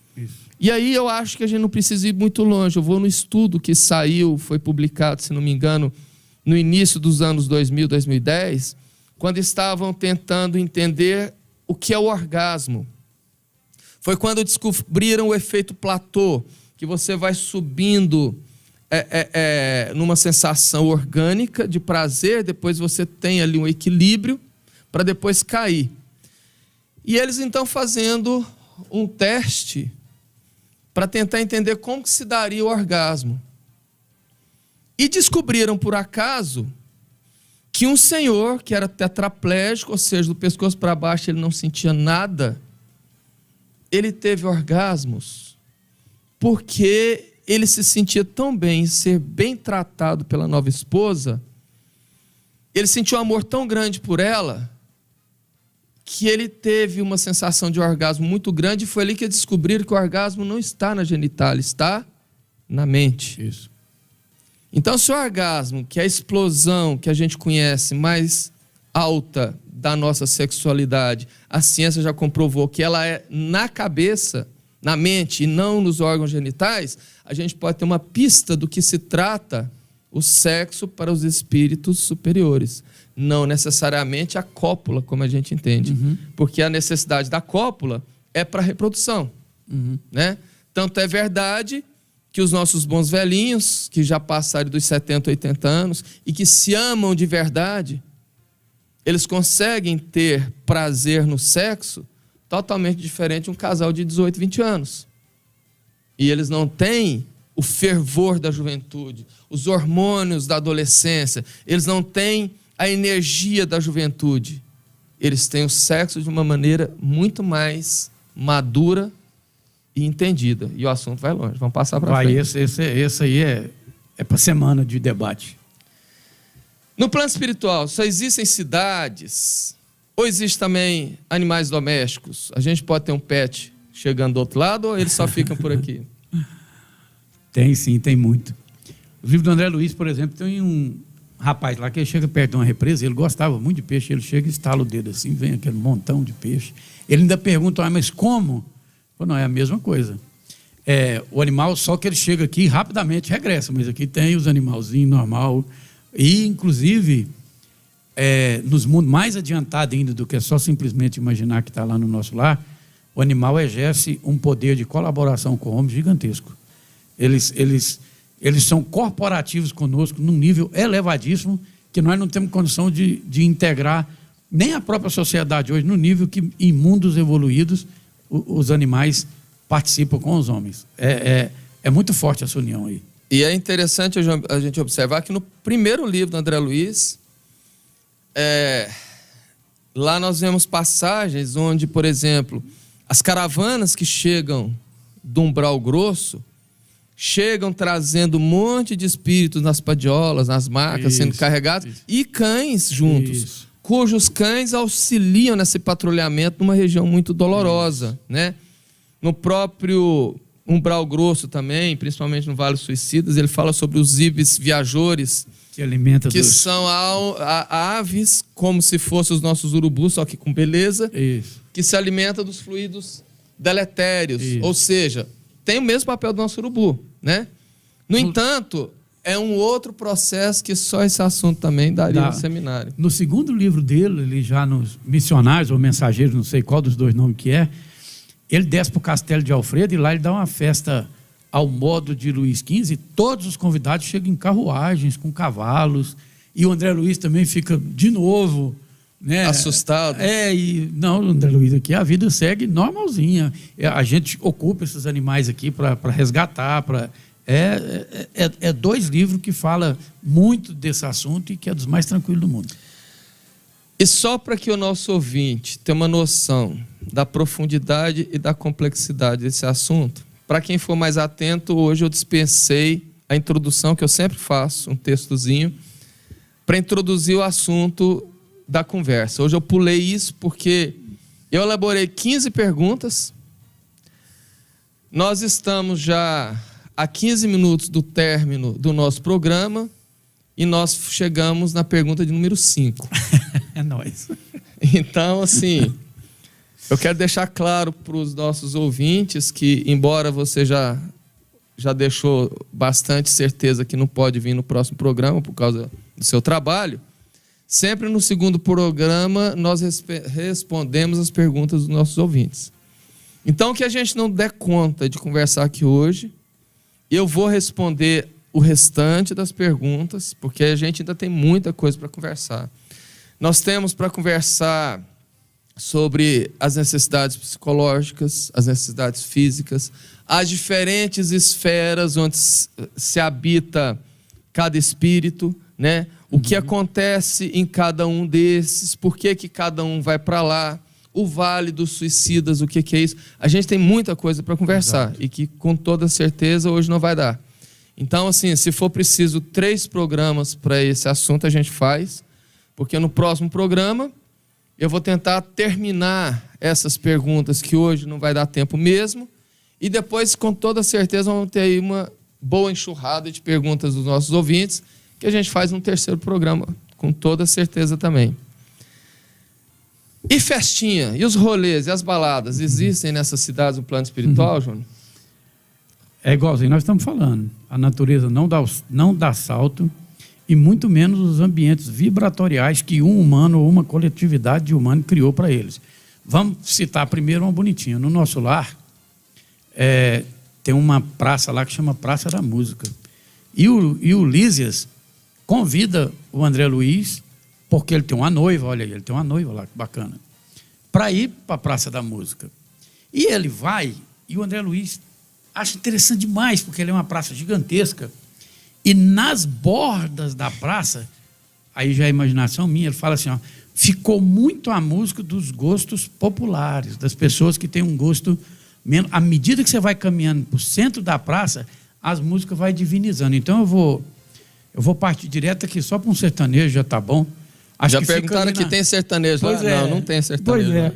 E aí eu acho que a gente não precisa ir muito longe. Eu vou no estudo que saiu, foi publicado, se não me engano, no início dos anos 2000, 2010, quando estavam tentando entender o que é o orgasmo. Foi quando descobriram o efeito platô, que você vai subindo numa sensação orgânica de prazer, depois você tem ali um equilíbrio para depois cair. E eles então fazendo um teste para tentar entender como que se daria o orgasmo. E descobriram, por acaso, que um senhor que era tetraplégico, ou seja, do pescoço para baixo ele não sentia nada, ele teve orgasmos porque ele se sentia tão bem em ser bem tratado pela nova esposa, ele sentiu um amor tão grande por ela, que ele teve uma sensação de orgasmo muito grande, e foi ali que descobriram que o orgasmo não está na genitália, está na mente. Isso. Então, se o orgasmo, que é a explosão que a gente conhece mais alta da nossa sexualidade, a ciência já comprovou que ela é na cabeça, na mente e não nos órgãos genitais, a gente pode ter uma pista do que se trata o sexo para os espíritos superiores. Não necessariamente a cópula, como a gente entende. Porque a necessidade da cópula é para a reprodução. Né? Tanto é verdade que os nossos bons velhinhos, que já passaram dos 70, 80 anos, e que se amam de verdade, eles conseguem ter prazer no sexo totalmente diferente de um casal de 18, 20 anos. E eles não têm o fervor da juventude, os hormônios da adolescência, eles não têm a energia da juventude. Eles têm o sexo de uma maneira muito mais madura e entendida. E o assunto vai longe. Vamos passar para frente. Esse aí é para semana de debate. No plano espiritual, só existem cidades ou existem também animais domésticos? A gente pode ter um pet chegando do outro lado ou eles só ficam por aqui? Tem sim, tem muito. O livro do André Luiz, por exemplo, tem um rapaz lá que ele chega perto de uma represa, ele gostava muito de peixe, ele chega e estala o dedo assim, vem aquele montão de peixe. Ele ainda pergunta, mas como? Não, é a mesma coisa. O animal, só que ele chega aqui e rapidamente regressa, mas aqui tem os animalzinhos normal. E, inclusive, nos mundos mais adiantados ainda do que só simplesmente imaginar que está lá no nosso lar, o animal exerce um poder de colaboração com o homem gigantesco. Eles são corporativos conosco num nível elevadíssimo que nós não temos condição de integrar nem a própria sociedade hoje, no nível que em mundos evoluídos os animais participam com os homens. É muito forte essa união aí. E é interessante a gente observar que no primeiro livro do André Luiz, lá nós vemos passagens onde, por exemplo, as caravanas que chegam do Umbral Grosso chegam trazendo um monte de espíritos nas padiolas, nas macas, sendo carregados, e cães juntos, cujos cães auxiliam nesse patrulhamento numa região muito dolorosa, né? No próprio Umbral Grosso também, principalmente no Vale dos Suicidas, ele fala sobre os ibis viajores, que alimenta que são aves, como se fossem os nossos urubus, só que com beleza, que se alimenta dos fluidos deletérios. Ou seja, tem o mesmo papel do nosso urubu, né? No entanto, é um outro processo que só esse assunto também daria no seminário. No segundo livro dele, ele já nos Missionários ou Mensageiros, não sei qual dos dois nomes que é, ele desce para o Castelo de Alfredo e lá ele dá uma festa ao modo de Luís XV, e todos os convidados chegam em carruagens, com cavalos, e o André Luiz também fica de novo, né, assustado. Não, André Luiz, aqui a vida segue normalzinha. A gente ocupa esses animais aqui para resgatar. É 2 livros que falam muito desse assunto e que é dos mais tranquilos do mundo. E só para que o nosso ouvinte tenha uma noção da profundidade e da complexidade desse assunto, para quem for mais atento, hoje eu dispensei a introdução, que eu sempre faço, um textozinho, para introduzir o assunto da conversa. Hoje eu pulei isso porque eu elaborei 15 perguntas. Nós estamos já a 15 minutos do término do nosso programa e nós chegamos na pergunta de número 5. É nóis. Então, assim, eu quero deixar claro para os nossos ouvintes que, embora você já deixou bastante certeza que não pode vir no próximo programa por causa do seu trabalho, sempre no segundo programa nós respondemos as perguntas dos nossos ouvintes. Então, que a gente não der conta de conversar aqui hoje, eu vou responder o restante das perguntas, porque a gente ainda tem muita coisa para conversar. Nós temos para conversar sobre as necessidades psicológicas, as necessidades físicas, as diferentes esferas onde se habita cada espírito, né? O que acontece em cada um desses, por que cada um vai para lá, o Vale dos Suicidas, o que é isso. A gente tem muita coisa para conversar. Exato. E que, com toda certeza, hoje não vai dar. Então, assim, se for preciso 3 programas para esse assunto, a gente faz, porque no próximo programa eu vou tentar terminar essas perguntas que hoje não vai dar tempo mesmo, e depois, com toda certeza, vamos ter aí uma boa enxurrada de perguntas dos nossos ouvintes, que a gente faz um 3º programa, com toda certeza também. E festinha, e os rolês, e as baladas, existem nessas cidades no plano espiritual, Júnior? É igualzinho nós estamos falando. A natureza não dá salto, e muito menos os ambientes vibratoriais que um humano ou uma coletividade de humanos criou para eles. Vamos citar primeiro uma bonitinha. No nosso lar, tem uma praça lá que chama Praça da Música. E o Lísias convida o André Luiz, porque ele tem uma noiva, olha aí, ele tem uma noiva lá, que bacana, para ir para a Praça da Música. E ele vai, e o André Luiz acha interessante demais, porque ele é uma praça gigantesca, e nas bordas da praça, aí já é imaginação minha, ele fala assim, ó, ficou muito a música dos gostos populares, das pessoas que têm um gosto menos. À medida que você vai caminhando para o centro da praça, as músicas vão divinizando. Então eu vou partir direto aqui só para um sertanejo, já está bom. Acho já que perguntaram que tem sertanejo lá? Não tem sertanejo. Pois é.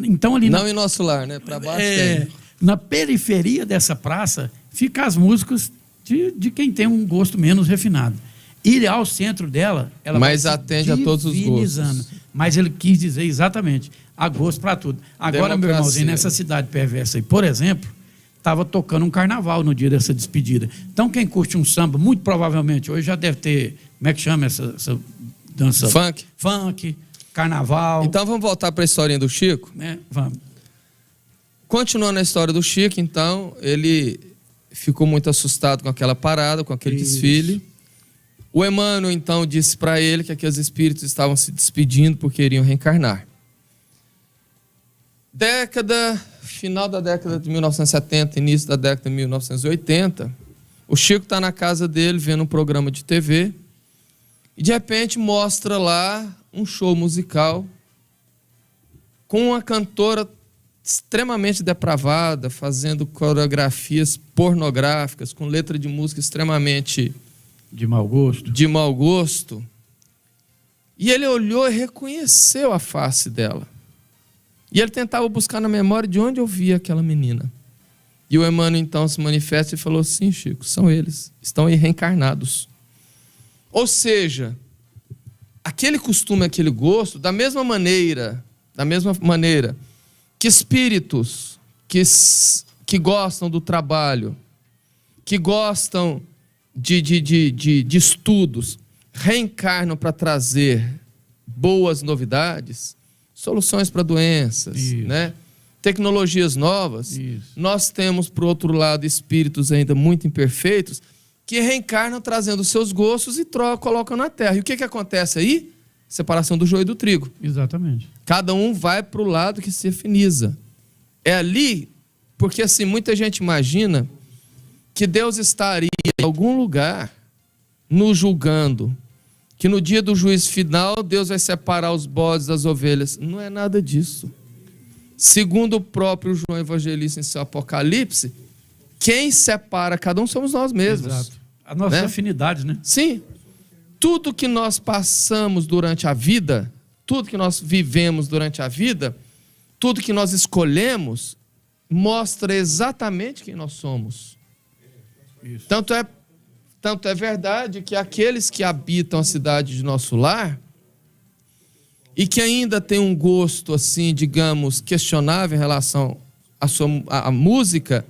Então, ali não em nosso lar, né? Para baixo tem. Na periferia dessa praça, ficam as músicas de quem tem um gosto menos refinado. E ao centro dela, ela mas atende a todos os gostos. Mas ele quis dizer exatamente, há gosto para tudo. Agora, meu irmãozinho, nessa cidade perversa aí, por exemplo, estava tocando um carnaval no dia dessa despedida. Então, quem curte um samba, muito provavelmente, hoje já deve ter, como é que chama essa dança? Funk, carnaval. Então, vamos voltar para a historinha do Chico? Vamos. Continuando a história do Chico, então, ele ficou muito assustado com aquela parada, com aquele desfile. O Emmanuel, então, disse para ele que aqueles espíritos estavam se despedindo porque iriam reencarnar. Final da década de 1970, início da década de 1980, o Chico está na casa dele vendo um programa de TV e de repente mostra lá um show musical com uma cantora extremamente depravada, fazendo coreografias pornográficas, com letra de música extremamente De mau gosto. E ele olhou e reconheceu a face dela. E ele tentava buscar na memória de onde eu via aquela menina. E o Emmanuel então se manifesta e falou: sim, Chico, são eles, estão aí reencarnados. Ou seja, aquele costume, aquele gosto, da mesma maneira que espíritos que gostam do trabalho, que gostam de estudos, reencarnam para trazer boas novidades, soluções para doenças, né? Tecnologias novas. Isso. Nós temos, por outro lado, espíritos ainda muito imperfeitos que reencarnam trazendo seus gostos e colocam na Terra. E o que acontece aí? Separação do joio e do trigo. Exatamente. Cada um vai para o lado que se afiniza. É ali, porque assim, muita gente imagina que Deus estaria em algum lugar nos julgando, que no dia do juízo final Deus vai separar os bodes das ovelhas. Não é nada disso. Segundo o próprio João Evangelista em seu Apocalipse, quem separa cada um somos nós mesmos. Exato. A nossa afinidade, né? Sim. Tudo que nós passamos durante a vida, tudo que nós vivemos durante a vida, tudo que nós escolhemos, mostra exatamente quem nós somos. Isso. Tanto é verdade que aqueles que habitam a cidade de nosso lar e que ainda têm um gosto, assim, digamos, questionável em relação à música,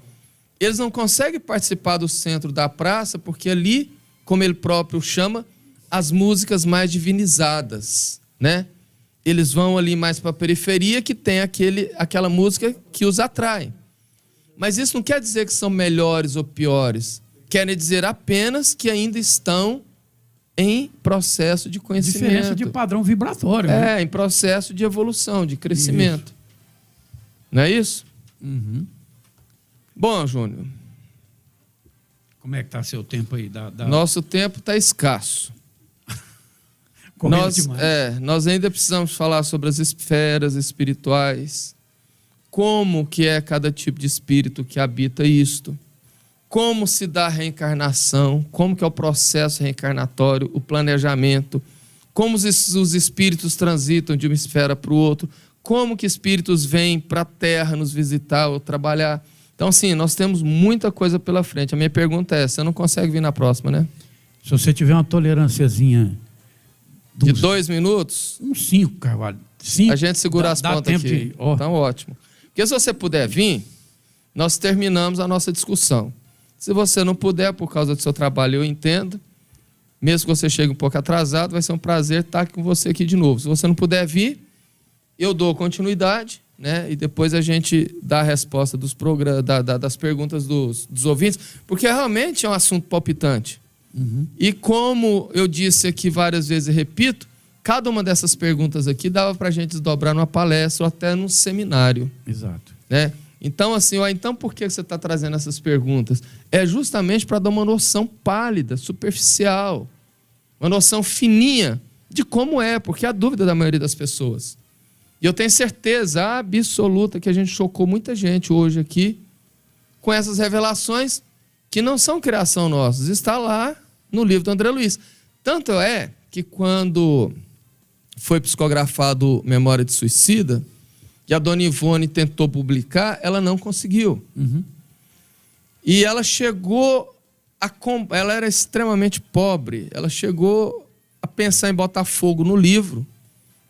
eles não conseguem participar do centro da praça porque ali, como ele próprio chama, as músicas mais divinizadas, né? Eles vão ali mais para a periferia que tem aquela música que os atrai. Mas isso não quer dizer que são melhores ou piores. Quer dizer apenas que ainda estão em processo de conhecimento. Diferença de padrão vibratório. Né? Em processo de evolução, de crescimento. Isso. Não é isso? Uhum. Bom, Júnior. Como é que está seu tempo aí? Nosso tempo está escasso. Nós ainda precisamos falar sobre as esferas espirituais, como que é cada tipo de espírito que habita isto, como se dá a reencarnação, como que é o processo reencarnatório, o planejamento, como os espíritos transitam de uma esfera para o outro, como que espíritos vêm para a Terra nos visitar ou trabalhar. Então, sim, nós temos muita coisa pela frente. A minha pergunta é, você não consegue vir na próxima, né? Se você tiver uma tolerânciazinha... De 2 minutos? Uns 5, Carvalho. 5. A gente segura as pontas aqui. Então, ótimo. Porque se você puder vir, nós terminamos a nossa discussão. Se você não puder, por causa do seu trabalho, eu entendo. Mesmo que você chegue um pouco atrasado, vai ser um prazer estar com você aqui de novo. Se você não puder vir, eu dou continuidade, né? E depois a gente dá a resposta das perguntas dos ouvintes, porque realmente é um assunto palpitante. Uhum. E como eu disse aqui várias vezes e repito, cada uma dessas perguntas aqui dava para a gente desdobrar numa palestra ou até num seminário. Exato. Né? Então, assim, então por que você está trazendo essas perguntas? É justamente para dar uma noção pálida, superficial, uma noção fininha de como é, porque é a dúvida da maioria das pessoas. E eu tenho certeza absoluta que a gente chocou muita gente hoje aqui com essas revelações que não são criação nossa, está lá no livro do André Luiz. Tanto é que quando foi psicografado Memória de Suicida, e a dona Ivone tentou publicar, ela não conseguiu. Uhum. E ela chegou ela era extremamente pobre, ela chegou a pensar em botar fogo no livro.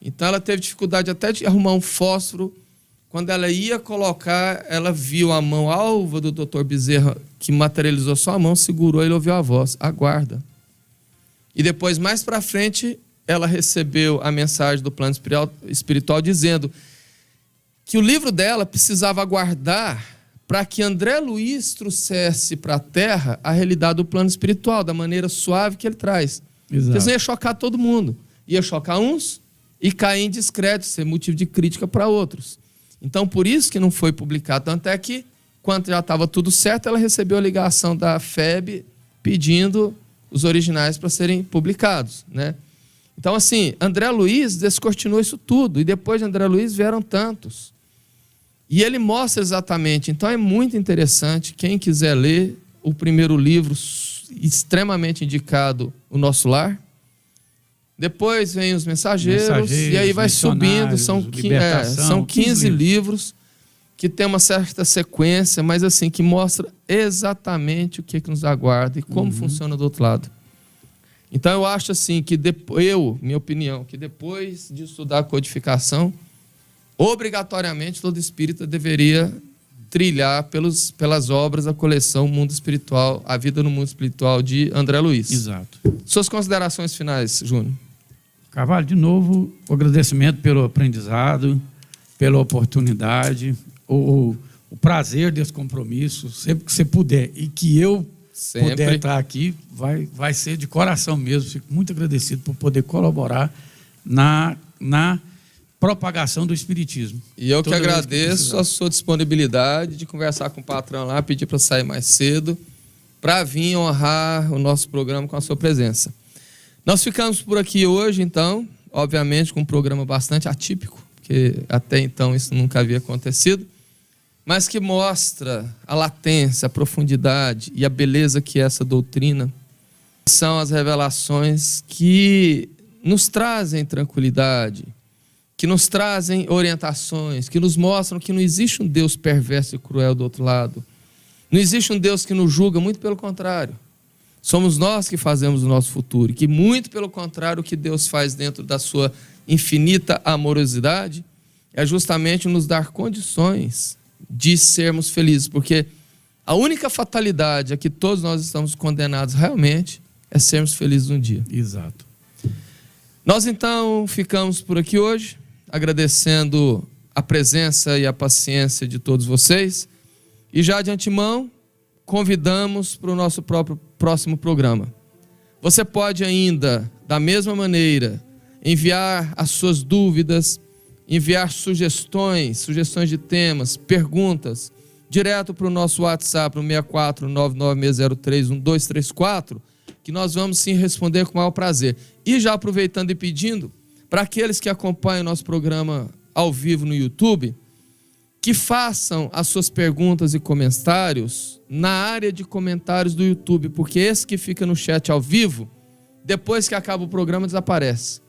Então ela teve dificuldade até de arrumar um fósforo. Quando ela ia colocar, ela viu a mão alva do Dr. Bezerra, que materializou só a mão, segurou e ele ouviu a voz: aguarda. E depois, mais para frente, ela recebeu a mensagem do plano espiritual dizendo que o livro dela precisava aguardar para que André Luiz trouxesse para a Terra a realidade do plano espiritual, da maneira suave que ele traz. Exato. Porque senão ia chocar todo mundo. Ia chocar uns e cair em descrédito, ser motivo de crítica para outros. Então, por isso que não foi publicado. Tanto é que, quando já estava tudo certo, ela recebeu a ligação da FEB pedindo os originais para serem publicados, né? Então, assim, André Luiz descortinou isso tudo. E depois de André Luiz vieram tantos. E ele mostra exatamente. Então, é muito interessante. Quem quiser ler o primeiro livro, extremamente indicado, O Nosso Lar. Depois vem os Mensageiros e aí vai subindo. São 15 livros que tem uma certa sequência, mas assim, que mostra exatamente o que nos aguarda e como funciona do outro lado. Então eu acho assim que minha opinião, que depois de estudar a codificação, obrigatoriamente todo espírita deveria trilhar pelas obras da coleção Mundo Espiritual, A Vida no Mundo Espiritual, de André Luiz. Exato. Suas considerações finais, Júnior. Carvalho, de novo, o agradecimento pelo aprendizado, pela oportunidade, o prazer desse compromisso, sempre que você puder e que eu puder estar aqui, vai ser de coração mesmo. Fico muito agradecido por poder colaborar na propagação do Espiritismo. E eu que agradeço a sua disponibilidade de conversar com o patrão lá, pedir para sair mais cedo, para vir honrar o nosso programa com a sua presença. Nós ficamos por aqui hoje, então, obviamente com um programa bastante atípico, porque até então isso nunca havia acontecido, mas que mostra a latência, a profundidade e a beleza que é essa doutrina. São as revelações que nos trazem tranquilidade, que nos trazem orientações, que nos mostram que não existe um Deus perverso e cruel do outro lado. Não existe um Deus que nos julga, muito pelo contrário. Somos nós que fazemos o nosso futuro, e que muito pelo contrário o que Deus faz dentro da sua infinita amorosidade é justamente nos dar condições de sermos felizes, porque a única fatalidade a que todos nós estamos condenados realmente é sermos felizes um dia. Exato. Nós então ficamos por aqui hoje, agradecendo a presença e a paciência de todos vocês, e já de antemão convidamos para o nosso próximo programa. Você pode ainda, da mesma maneira, enviar as suas dúvidas, enviar sugestões de temas, perguntas, direto para o nosso WhatsApp, no 64996031234, que nós vamos sim responder com o maior prazer. E já aproveitando e pedindo, para aqueles que acompanham o nosso programa ao vivo no YouTube, que façam as suas perguntas e comentários na área de comentários do YouTube, porque esse que fica no chat ao vivo, depois que acaba o programa, desaparece.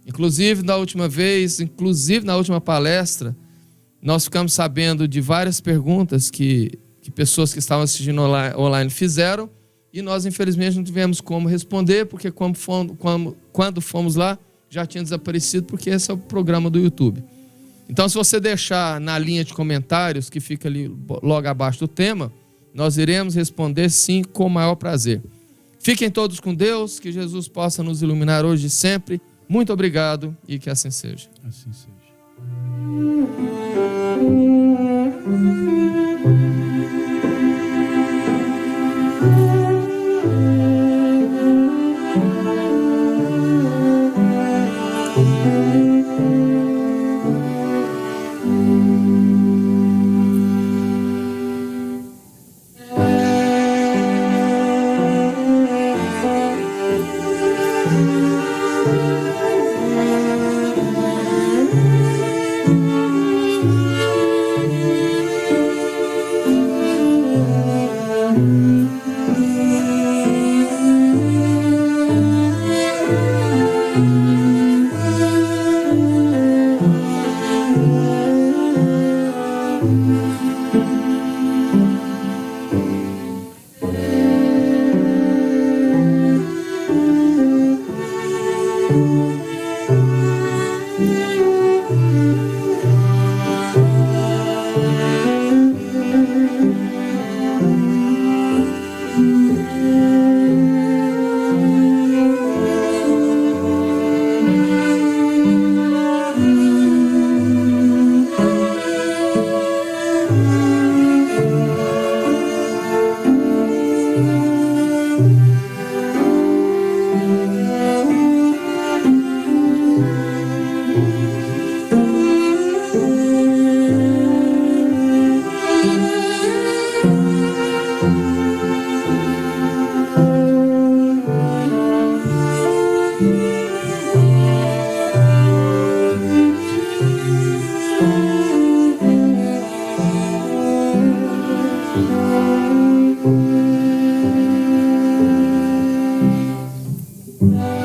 Inclusive, na última palestra, nós ficamos sabendo de várias perguntas que pessoas que estavam assistindo online fizeram, e nós, infelizmente, não tivemos como responder, porque quando fomos lá, já tinha desaparecido, porque esse é o programa do YouTube. Então, se você deixar na linha de comentários, que fica ali logo abaixo do tema, nós iremos responder sim com o maior prazer. Fiquem todos com Deus, que Jesus possa nos iluminar hoje e sempre. Muito obrigado e que assim seja. Assim seja. Amém.